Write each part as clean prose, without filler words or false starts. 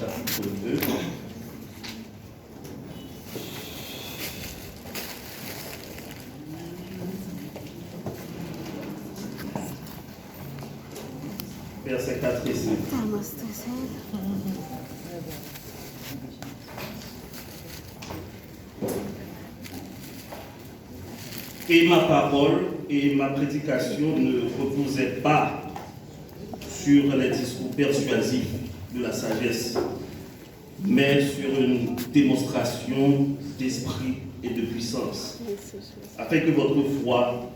chapitre 2. Versets 4 et 5. Et ma parole et ma prédication ne reposaient pas sur les discours persuasifs de la sagesse, mais sur une démonstration d'esprit et de puissance, afin que votre foi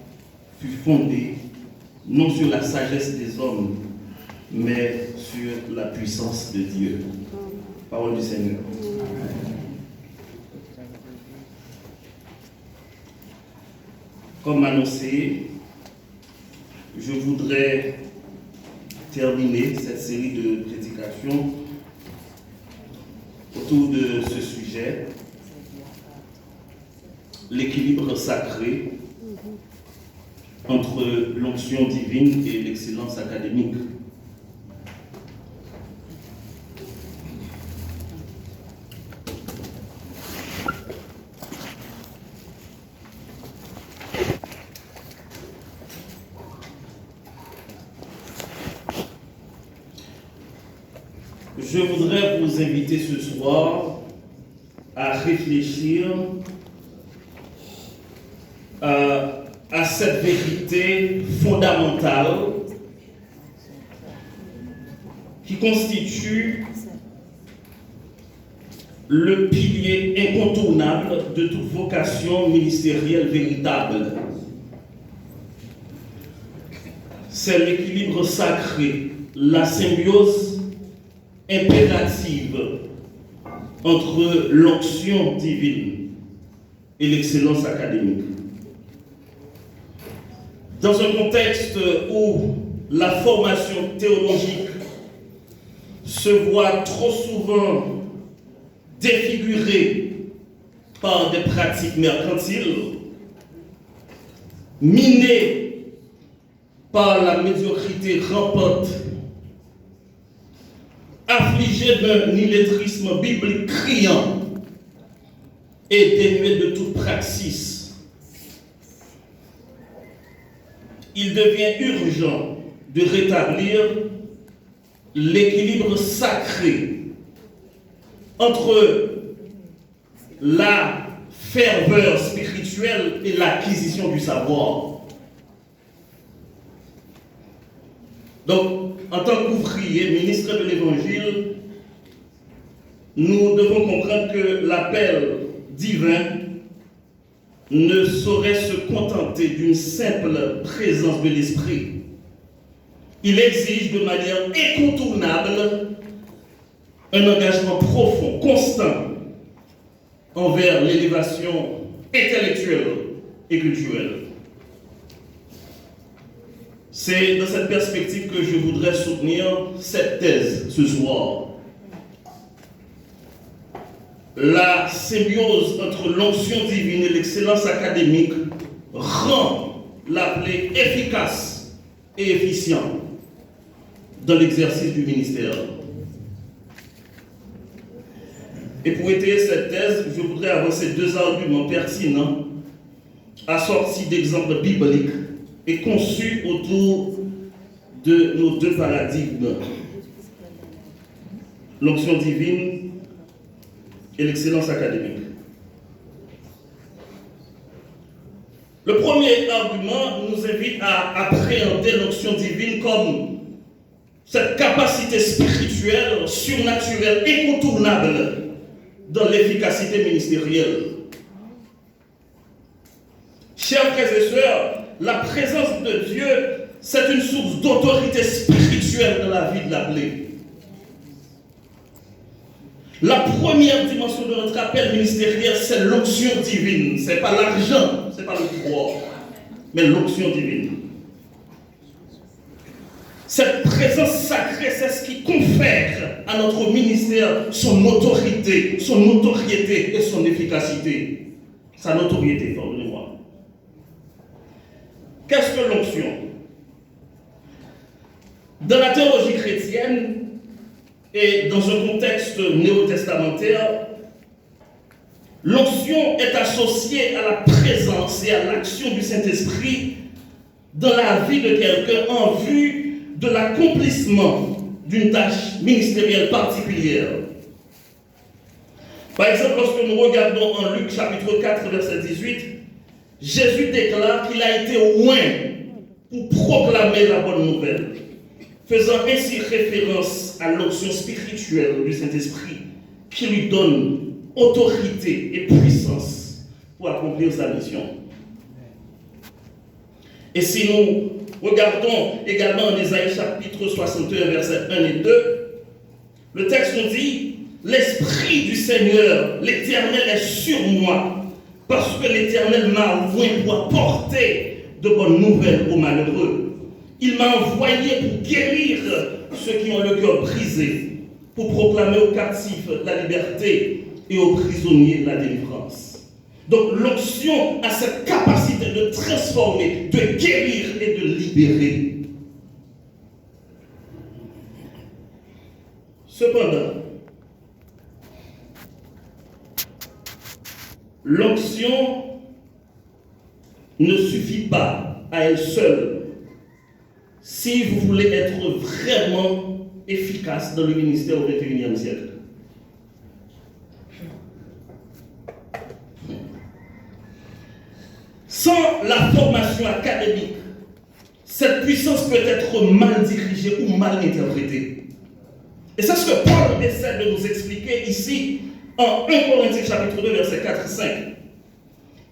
fût fondée non sur la sagesse des hommes, mais sur la puissance de Dieu. Parole du Seigneur. Comme annoncé, je voudrais terminer cette série de prédications autour de ce sujet, l'équilibre sacré entre l'onction divine et l'excellence académique. Je voudrais vous inviter ce soir à réfléchir à cette vérité fondamentale qui constitue le pilier incontournable de toute vocation ministérielle véritable. C'est l'équilibre sacré, la symbiose impérative entre l'onction divine et l'excellence académique. Dans un contexte où la formation théologique se voit trop souvent défigurée par des pratiques mercantiles, minée par la médiocrité rampante, affligé d'un illettrisme biblique criant et dénué de toute praxis, il devient urgent de rétablir l'équilibre sacré entre la ferveur spirituelle et l'acquisition du savoir. Donc, en tant qu'ouvriers, ministres de l'Évangile, nous devons comprendre que l'appel divin ne saurait se contenter d'une simple présence de l'Esprit. Il exige de manière incontournable un engagement profond, constant, envers l'élévation intellectuelle et culturelle. C'est dans cette perspective que je voudrais soutenir cette thèse ce soir. La symbiose entre l'onction divine et l'excellence académique rend l'appelé efficace et efficient dans l'exercice du ministère. Et pour étayer cette thèse, je voudrais avancer deux arguments pertinents assortis d'exemples bibliques et conçus autour de nos deux paradigmes, l'onction divine et l'excellence académique. Le premier argument nous invite à appréhender l'onction divine comme cette capacité spirituelle, surnaturelle, incontournable dans l'efficacité ministérielle. Chers frères et sœurs, la présence de Dieu, c'est une source d'autorité spirituelle dans la vie de l'appelé. La première dimension de notre appel ministériel, c'est l'onction divine. Ce n'est pas l'argent, ce n'est pas le pouvoir, mais l'onction divine. Cette présence sacrée, c'est ce qui confère à notre ministère son autorité, son notoriété et son efficacité. Sa notoriété, pardonnez-moi. Qu'est-ce que l'onction? Dans la théologie chrétienne, Et dans un contexte néo-testamentaire, l'onction est associée à la présence et à l'action du Saint-Esprit dans la vie de quelqu'un en vue de l'accomplissement d'une tâche ministérielle particulière. Par exemple, lorsque nous regardons en Luc chapitre 4, verset 18, Jésus déclare qu'il a été oint pour proclamer la bonne nouvelle, faisant ainsi référence à l'onction spirituelle du Saint-Esprit qui lui donne autorité et puissance pour accomplir sa mission. Et si nous regardons également en Ésaïe chapitre 61, versets 1 et 2, le texte nous dit « L'Esprit du Seigneur, l'Éternel est sur moi, parce que l'Éternel m'a envoyé pour apporter de bonnes nouvelles aux malheureux. Il m'a envoyé pour guérir ceux qui ont le cœur brisé, pour proclamer aux captifs la liberté et aux prisonniers la délivrance. » Donc l'onction a cette capacité de transformer, de guérir et de libérer. Cependant, l'onction ne suffit pas à elle seule si vous voulez être vraiment efficace dans le ministère au XXIe siècle. Sans la formation académique, cette puissance peut être mal dirigée ou mal interprétée. Et c'est ce que Paul essaie de nous expliquer ici en 1 Corinthiens chapitre 2, versets 4 et 5.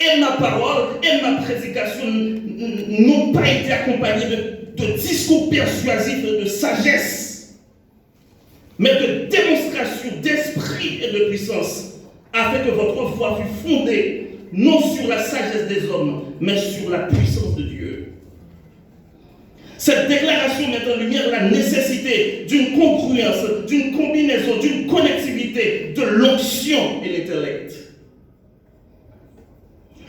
Et ma parole et ma prédication n'ont pas été accompagnées de discours persuasifs de sagesse, mais de démonstration d'esprit et de puissance, afin que votre foi fût fondée non sur la sagesse des hommes, mais sur la puissance de Dieu. Cette déclaration met en lumière la nécessité d'une congruence, d'une combinaison, d'une connectivité de l'onction et l'intellect.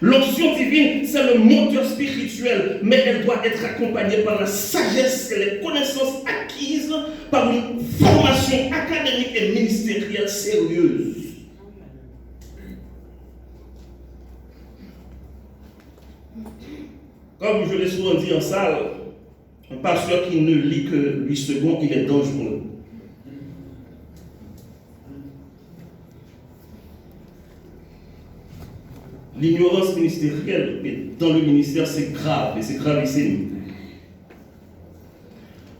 L'onction divine, c'est le moteur spirituel, mais elle doit être accompagnée par la sagesse et les connaissances acquises par une formation académique et ministérielle sérieuse. Comme je l'ai souvent dit en salle, un pasteur qui ne lit que 8 secondes, il est dangereux. L'ignorance ministérielle dans le ministère, c'est grave et c'est gravissime.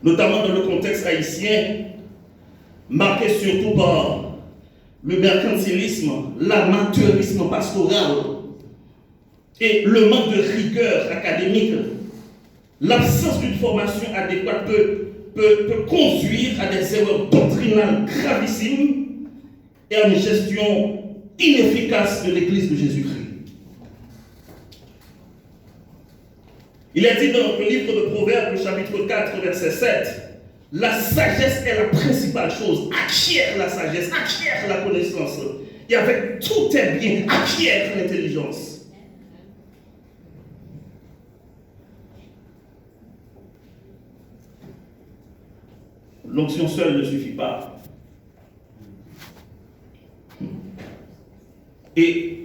Notamment dans le contexte haïtien, marqué surtout par le mercantilisme, l'amateurisme pastoral et le manque de rigueur académique. L'absence d'une formation adéquate peut conduire à des erreurs doctrinales gravissimes et à une gestion inefficace de l'Église de Jésus-Christ. Il est dit dans le livre de Proverbes, chapitre 4, verset 7, la sagesse est la principale chose. Acquiert la sagesse, acquiert la connaissance. Et avec tout est bien, acquiert l'intelligence. L'onction seule ne suffit pas. Et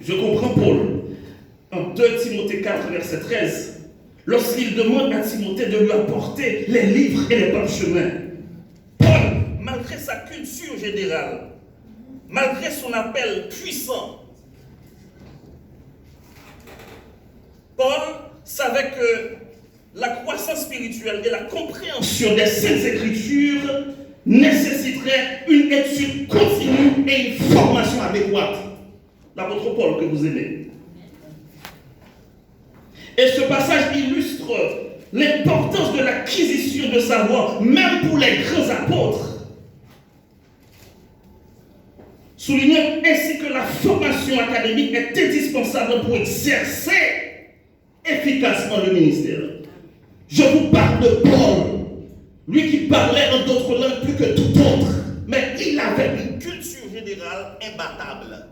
je comprends Paul en 2 Timothée 4, verset 13, lorsqu'il demande à Timothée de lui apporter les livres et les parchemins. Paul, malgré sa culture générale, malgré son appel puissant, Paul savait que la croissance spirituelle et la compréhension des Saintes Écritures nécessiteraient une étude continue et une formation adéquate. L'apôtre Paul que vous aimez. Et ce passage illustre l'importance de l'acquisition de savoir, même pour les grands apôtres. Soulignant ainsi que la formation académique est indispensable pour exercer efficacement le ministère. Je vous parle de Paul, lui qui parlait en d'autres langues plus que tout autre, mais il avait une culture générale imbattable.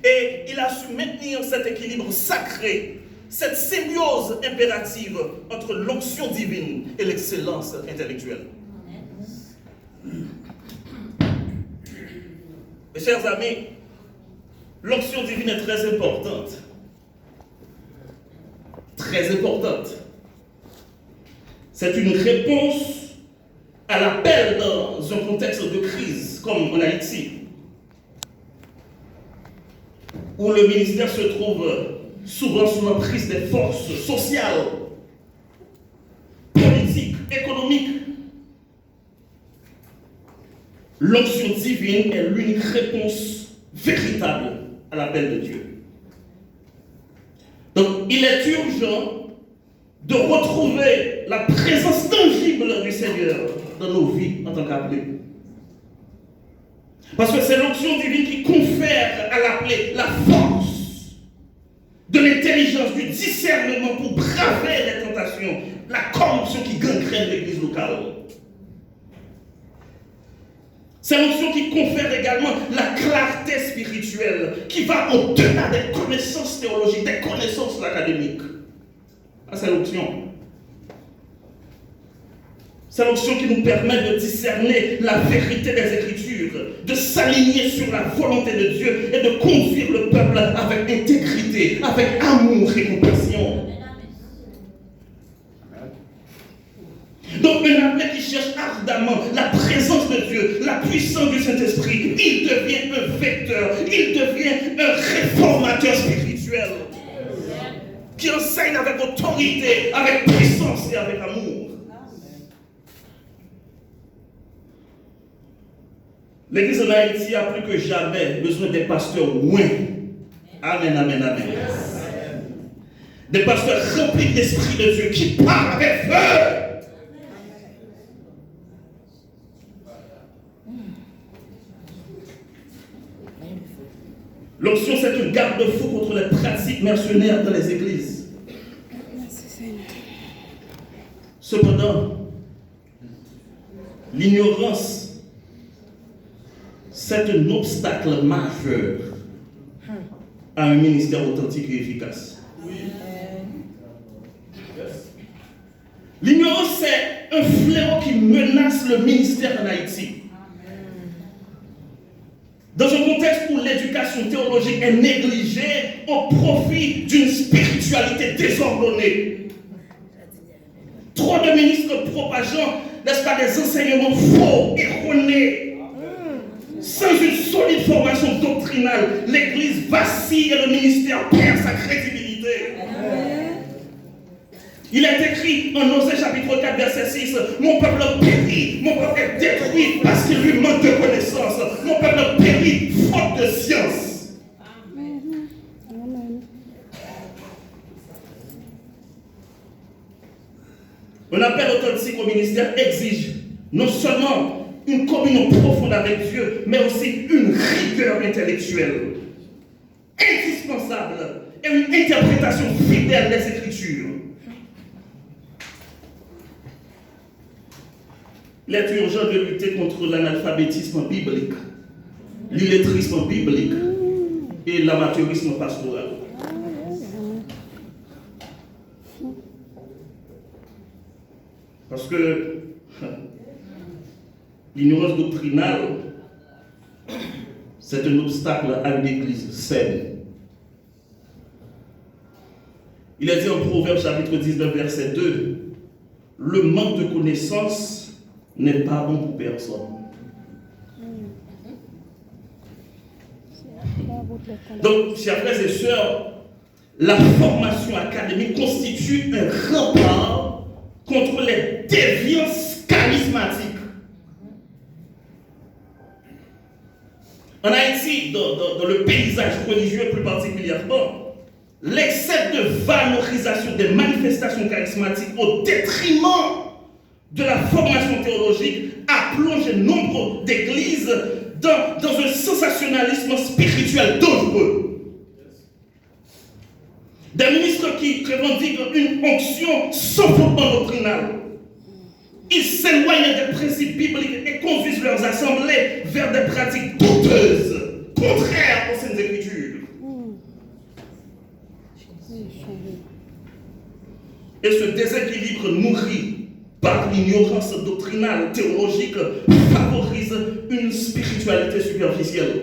Et il a su maintenir cet équilibre sacré, cette symbiose impérative entre l'onction divine et l'excellence intellectuelle. Mes chers amis, l'onction divine est très importante. Très importante. C'est une réponse à l'appel dans un contexte de crise, comme en Haïti, où le ministère se trouve souvent sous l'emprise des forces sociales, politiques, économiques. L'onction divine est l'unique réponse véritable à l'appel de Dieu. Donc, il est urgent de retrouver la présence tangible du Seigneur dans nos vies en tant qu'appelés. Parce que c'est l'onction divine qui confère à l'appelé la force de l'intelligence, du discernement pour braver les tentations, la corruption qui gangrène l'église locale. C'est l'onction qui confère également la clarté spirituelle qui va au-delà des connaissances théologiques, des connaissances académiques. Ah, c'est l'onction. C'est l'onction qui nous permet de discerner la vérité des Écritures, de s'aligner sur la volonté de Dieu et de conduire le peuple avec intégrité, avec amour et compassion. Donc un appelé qui cherche ardemment la présence de Dieu, la puissance du Saint-Esprit, il devient un vecteur, il devient un réformateur spirituel qui enseigne avec autorité, avec puissance et avec amour. L'Église en Haïti a plus que jamais besoin des pasteurs loin. Amen, amen, amen. Des pasteurs remplis de l'Esprit de Dieu qui parlent avec feu. L'onction, c'est une garde-fou contre les pratiques mercenaires dans les églises. Cependant, l'ignorance, c'est un obstacle majeur à un ministère authentique et efficace. L'ignorance, c'est un fléau qui menace le ministère en Haïti. Dans un contexte où l'éducation théologique est négligée au profit d'une spiritualité désordonnée. Trop de ministres propageant, n'est-ce pas, des enseignements faux, erronés, sans une solide formation doctrinale, l'Église vacille et le ministère perd sa crédibilité. Il est écrit en Osée chapitre 4 verset 6, mon peuple périt, mon peuple est détruit parce qu'il lui manque de connaissances, mon peuple périt faute de science. Amen. Un appel authentique au ministère exige non seulement une communion profonde avec Dieu, mais aussi une rigueur intellectuelle indispensable et une interprétation fidèle des Écritures. Il est urgent de lutter contre l'analphabétisme biblique, l'illettrisme biblique et l'amateurisme pastoral. Parce que l'ignorance doctrinale, c'est un obstacle à une église saine. Il est dit en Proverbe chapitre 19 verset 2, le manque de connaissances n'est pas bon pour personne. Donc, chers frères et sœurs, la formation académique constitue un rempart contre les déviances charismatiques. En Haïti, dans le paysage religieux plus particulièrement, l'excès de valorisation des manifestations charismatiques au détriment de la formation théologique a plongé nombre d'églises dans un sensationnalisme spirituel dangereux. Des ministres qui revendiquent une onction sans fondement doctrinal. Ils s'éloignent des principes bibliques et conduisent leurs assemblées vers des pratiques douteuses, contraires aux Saintes Écritures. Et ce déséquilibre nourrit par l'ignorance doctrinale, théologique, favorise une spiritualité superficielle,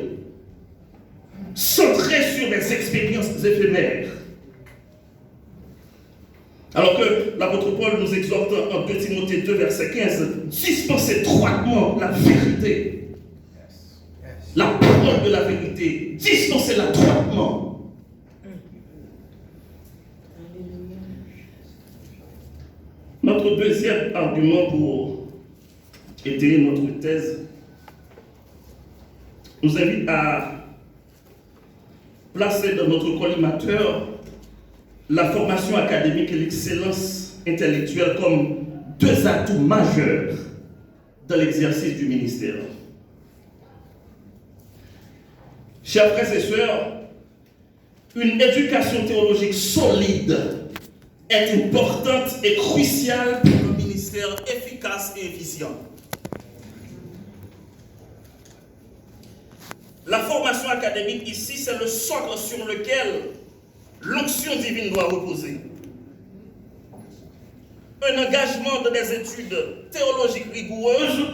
centrée sur les expériences éphémères. Alors que l'apôtre Paul nous exhorte en 2 Timothée 2, verset 15, dispensez droitement la vérité. La parole de la vérité, dispensez-la droitement. Notre deuxième argument pour étayer notre thèse nous invite à placer dans notre collimateur la formation académique et l'excellence intellectuelle comme deux atouts majeurs dans l'exercice du ministère. Chers frères et sœurs, une éducation théologique solide est importante et cruciale pour un ministère efficace et efficient. La formation académique ici, c'est le socle sur lequel l'onction divine doit reposer. Un engagement dans des études théologiques rigoureuses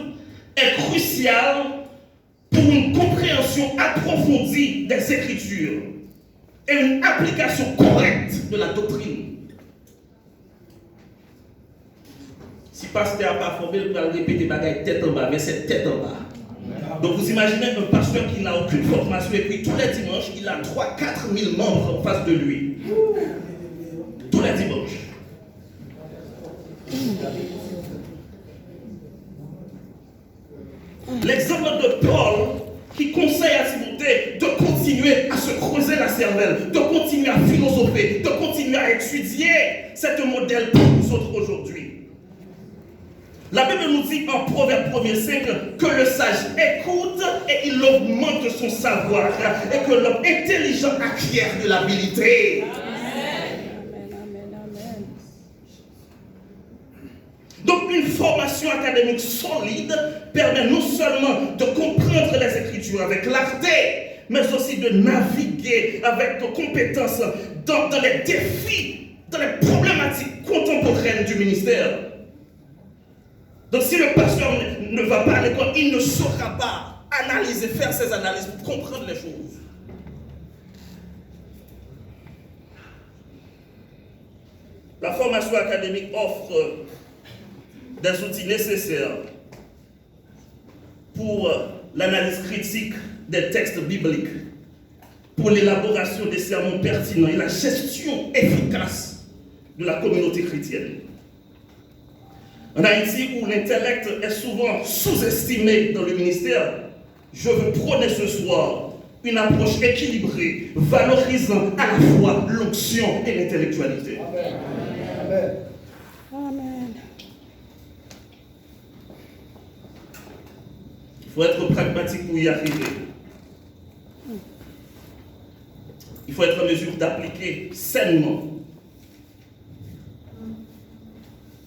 est crucial pour une compréhension approfondie des Écritures et une application correcte de la doctrine. Si le pasteur n'a pas formé, il va répéter bagaille tête en bas, mais c'est tête en bas. Donc vous imaginez un pasteur qui n'a aucune formation et puis tous les dimanches, il a 3-4 000 membres en face de lui. Tous les dimanches. L'exemple de Paul qui conseille à Timothée de continuer à se creuser la cervelle, de continuer à philosopher, de continuer à étudier, c'est un modèle pour nous autres aujourd'hui. La Bible nous dit en Proverbe 1,5 que le sage écoute et il augmente son savoir et que l'homme intelligent acquiert de l'habilité. Donc une formation académique solide permet non seulement de comprendre les Écritures avec clarté, mais aussi de naviguer avec compétence dans les défis, dans les problématiques contemporaines du ministère. Donc si le pasteur ne va pas à l'école, il ne saura pas analyser, faire ses analyses pour comprendre les choses. La formation académique offre des outils nécessaires pour l'analyse critique des textes bibliques, pour l'élaboration des sermons pertinents et la gestion efficace de la communauté chrétienne. En Haïti, où l'intellect est souvent sous-estimé dans le ministère, je veux prôner ce soir une approche équilibrée, valorisant à la fois l'onction et l'intellectualité. Amen. Amen. Amen. Il faut être pragmatique pour y arriver. Il faut être en mesure d'appliquer sainement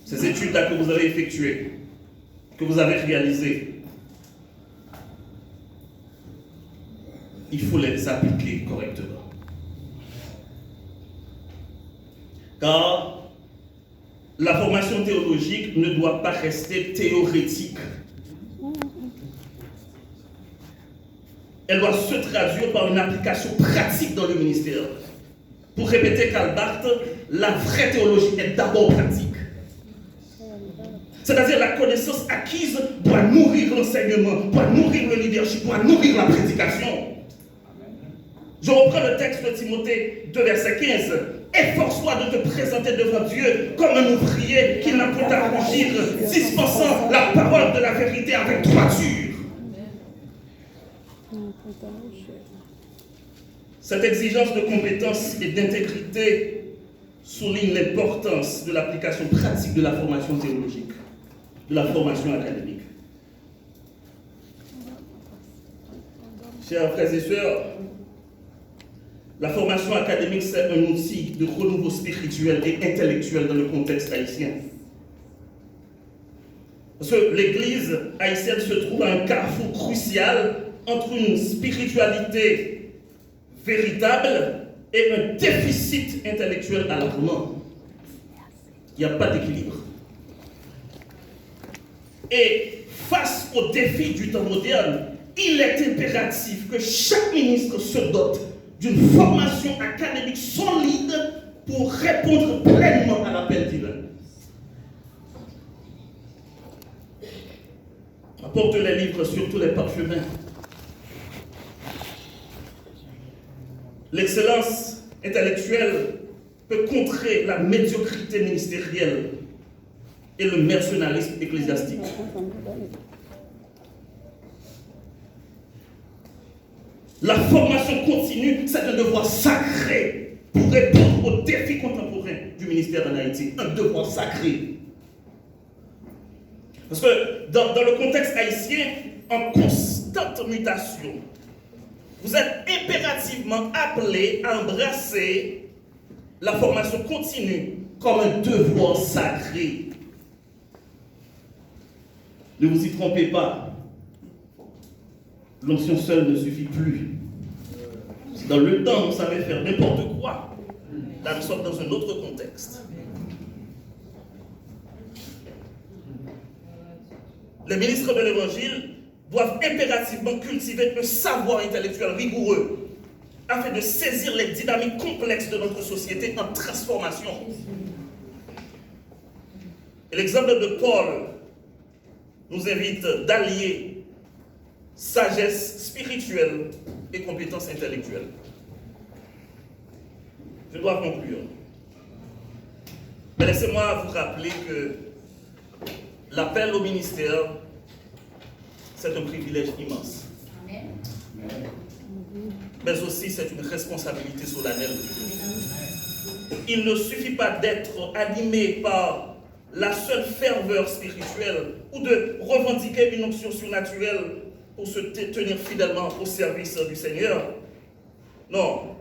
ces études-là que vous avez effectuées, que vous avez réalisées. Il faut les appliquer correctement. Car la formation théologique ne doit pas rester théorétique. Elle doit se traduire par une application pratique dans le ministère. Pour répéter Karl Barth, la vraie théologie est d'abord pratique. C'est-à-dire la connaissance acquise doit nourrir l'enseignement, doit nourrir le leadership, doit nourrir la prédication. Je reprends le texte de Timothée 2, verset 15. Efforce-toi de te présenter devant Dieu comme un ouvrier qui n'a point à rougir, dispensant la parole de la vérité avec droiture. Cette exigence de compétence et d'intégrité souligne l'importance de l'application pratique de la formation théologique, de la formation académique. Chers frères et sœurs, la formation académique, c'est un outil de renouveau spirituel et intellectuel dans le contexte haïtien. Parce que l'Église haïtienne se trouve à un carrefour crucial entre une spiritualité véritable et un déficit intellectuel alarmant. Il n'y a pas d'équilibre. Et face aux défis du temps moderne, il est impératif que chaque ministre se dote d'une formation académique solide pour répondre pleinement à l'appel divin. Apporte les livres sur tous les parchemins. L'excellence intellectuelle peut contrer la médiocrité ministérielle et le mercenarisme ecclésiastique. La formation continue, c'est un devoir sacré pour répondre aux défis contemporains du ministère en Haïti. Un devoir sacré. Parce que dans le contexte haïtien, en constante mutation, vous êtes impérativement appelés à embrasser la formation continue comme un devoir sacré. Ne vous y trompez pas. L'onction seule ne suffit plus. Dans le temps, vous savez faire n'importe quoi. Là, nous sommes dans un autre contexte. Les ministres de l'Évangile doivent impérativement cultiver un savoir intellectuel rigoureux afin de saisir les dynamiques complexes de notre société en transformation. Et l'exemple de Paul nous invite d'allier sagesse spirituelle et compétences intellectuelles. Je dois conclure. Mais laissez-moi vous rappeler que l'appel au ministère, c'est un privilège immense. Mais aussi, c'est une responsabilité solennelle. Il ne suffit pas d'être animé par la seule ferveur spirituelle ou de revendiquer une onction surnaturelle pour se tenir fidèlement au service du Seigneur. Non,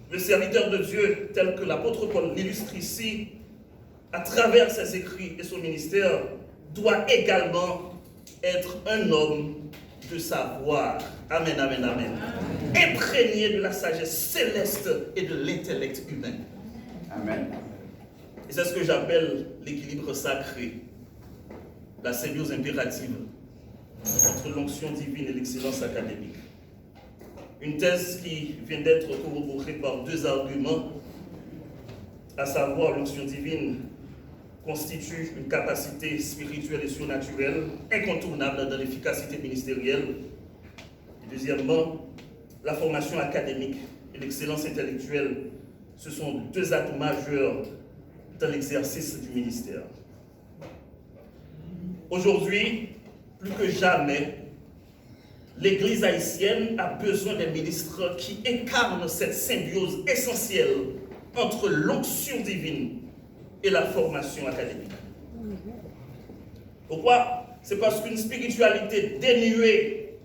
le serviteur de Dieu, tel que l'apôtre Paul l'illustre ici, à travers ses écrits et son ministère, doit également être un homme de savoir. Amen, amen, amen. Imprégné de la sagesse céleste et de l'intellect humain. Amen. Et c'est ce que j'appelle l'équilibre sacré, la symbiose impérative entre l'onction divine et l'excellence académique. Une thèse qui vient d'être corroborée par deux arguments, à savoir l'onction divine constitue une capacité spirituelle et surnaturelle incontournable dans l'efficacité ministérielle. Et deuxièmement, la formation académique et l'excellence intellectuelle, ce sont deux atouts majeurs dans l'exercice du ministère. Aujourd'hui, plus que jamais, l'Église haïtienne a besoin des ministres qui incarnent cette symbiose essentielle entre l'onction divine et la formation académique. Pourquoi? C'est parce qu'une spiritualité dénuée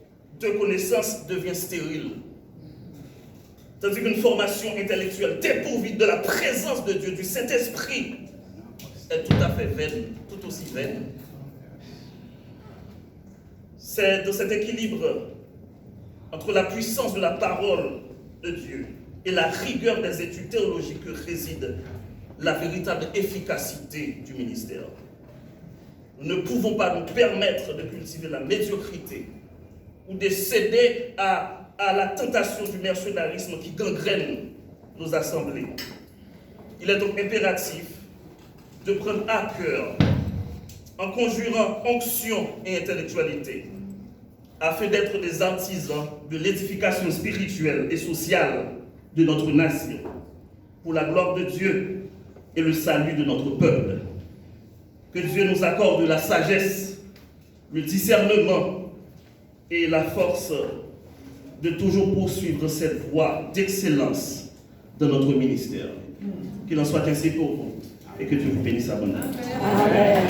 de connaissances devient stérile. Tandis qu'une formation intellectuelle dépourvue de la présence de Dieu, du Saint-Esprit, est tout à fait vaine, tout aussi vaine. C'est dans cet équilibre entre la puissance de la parole de Dieu et la rigueur des études théologiques que réside la véritable efficacité du ministère. Nous ne pouvons pas nous permettre de cultiver la médiocrité ou de céder à la tentation du mercenarisme qui gangrène nos assemblées. Il est donc impératif de prendre à cœur, en conjurant onction et intellectualité, afin d'être des artisans de l'édification spirituelle et sociale de notre nation, pour la gloire de Dieu et le salut de notre peuple. Que Dieu nous accorde la sagesse, le discernement et la force de toujours poursuivre cette voie d'excellence dans notre ministère. Qu'il en soit ainsi pour vous et que Dieu vous bénisse abondamment. Amen.